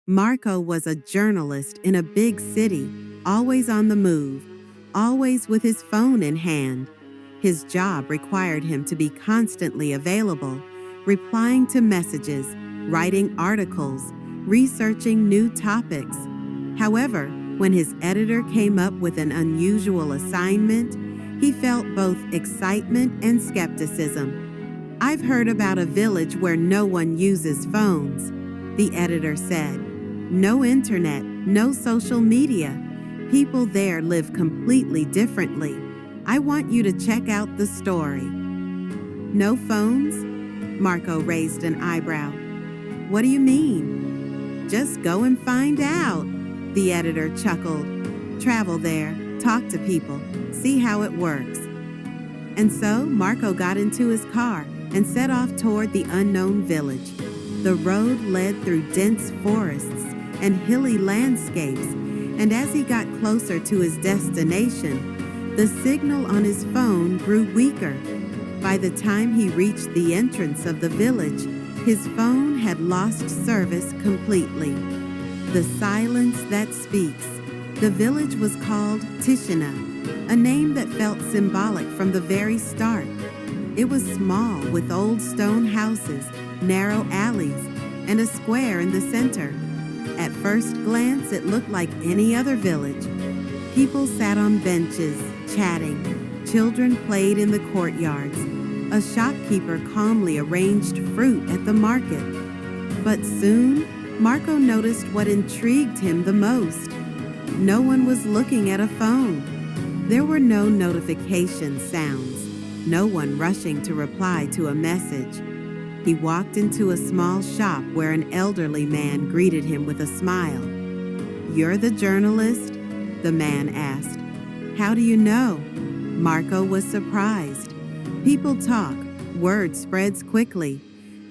Marko was a journalist in a big city, always on the move, always with his phone in hand. His job required him to be constantly available, replying to messages, writing articles, researching new topics. However, when his editor came up with an unusual assignment, he felt both excitement and skepticism. "I've heard about a village where no one uses phones," the editor said. "No internet, no social media. People there live completely differently. I want you to check out the story." "No phones?" Marko raised an eyebrow. "What do you mean?" "Just go and find out," the editor chuckled. "Travel there, talk to people, see how it works." And so Marko got into his car and set off toward the unknown village. The road led through dense forests and hilly landscapes, and as he got closer to his destination, the signal on his phone grew weaker. By the time he reached the entrance of the village, his phone had lost service completely. The silence that speaks. The village was called Tišina, a name that felt symbolic from the very start. It was small, with old stone houses, narrow alleys, and a square in the center. At first glance, it looked like any other village. People sat on benches, chatting. Children played in the courtyards. A shopkeeper calmly arranged fruit at the market. But soon, Marko noticed what intrigued him the most. No one was looking at a phone. There were no notification sounds, no one rushing to reply to a message. He walked into a small shop where an elderly man greeted him with a smile. "You're the journalist?" the man asked. "How do you know?" Marko was surprised. "People talk, word spreads quickly."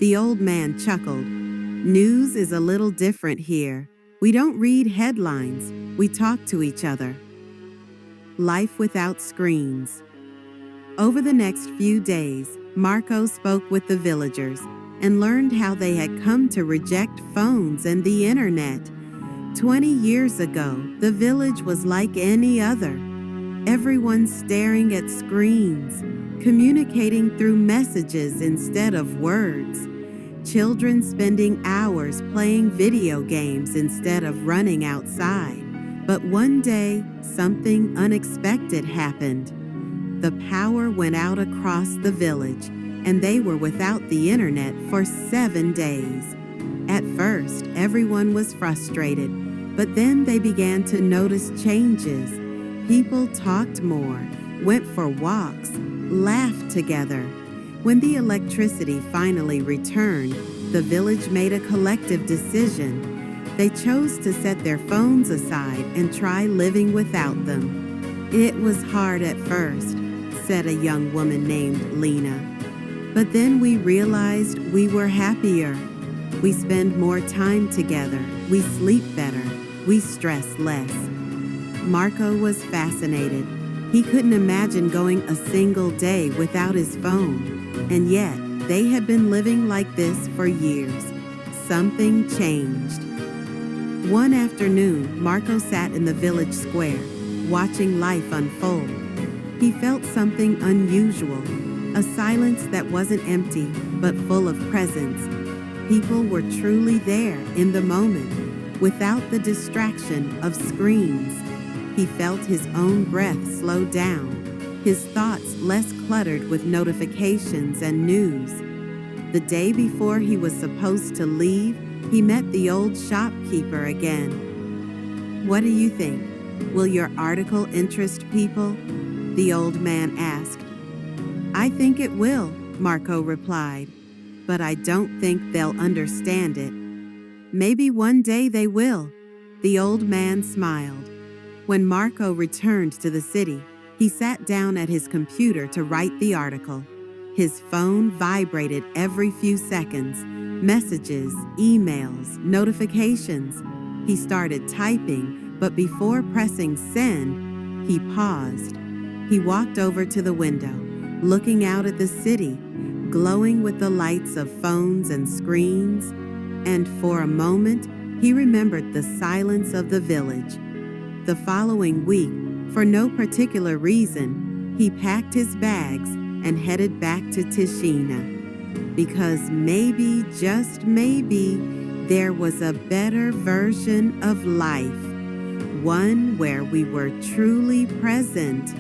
The old man chuckled. "News is a little different here. We don't read headlines, we talk to each other." Life without screens. Over the next few days, Marko spoke with the villagers and learned how they had come to reject phones and the internet. 20 years ago, the village was like any other. Everyone staring at screens, communicating through messages instead of words. Children spending hours playing video games instead of running outside. But one day, something unexpected happened. The power went out across the village, and they were without the internet for 7 days. At first, everyone was frustrated, but then they began to notice changes. People talked more, went for walks, laughed together. When the electricity finally returned, the village made a collective decision. They chose to set their phones aside and try living without them. "It was hard at first," said a young woman named Lena. "But then we realized we were happier. We spend more time together, we sleep better, we stress less." Marko was fascinated. He couldn't imagine going a single day without his phone, and yet they had been living like this for years. Something changed. One afternoon, Marko sat in the village square, watching life unfold. He felt something unusual, a silence that wasn't empty, but full of presence. People were truly there in the moment, without the distraction of screens. He felt his own breath slow down, his thoughts less cluttered with notifications and news. The day before he was supposed to leave, he met the old shopkeeper again. "What do you think? Will your article interest people?" the old man asked. "I think it will," Marko replied, "but I don't think they'll understand it." "Maybe one day they will," the old man smiled. When Marko returned to the city, he sat down at his computer to write the article. His phone vibrated every few seconds. Messages, emails, notifications. He started typing, but before pressing send, he paused. He walked over to the window, looking out at the city, glowing with the lights of phones and screens, and for a moment, He remembered the silence of the village. The following week, for no particular reason, he packed his bags and headed back to Tišina, because maybe, just maybe, there was a better version of life, one where we were truly present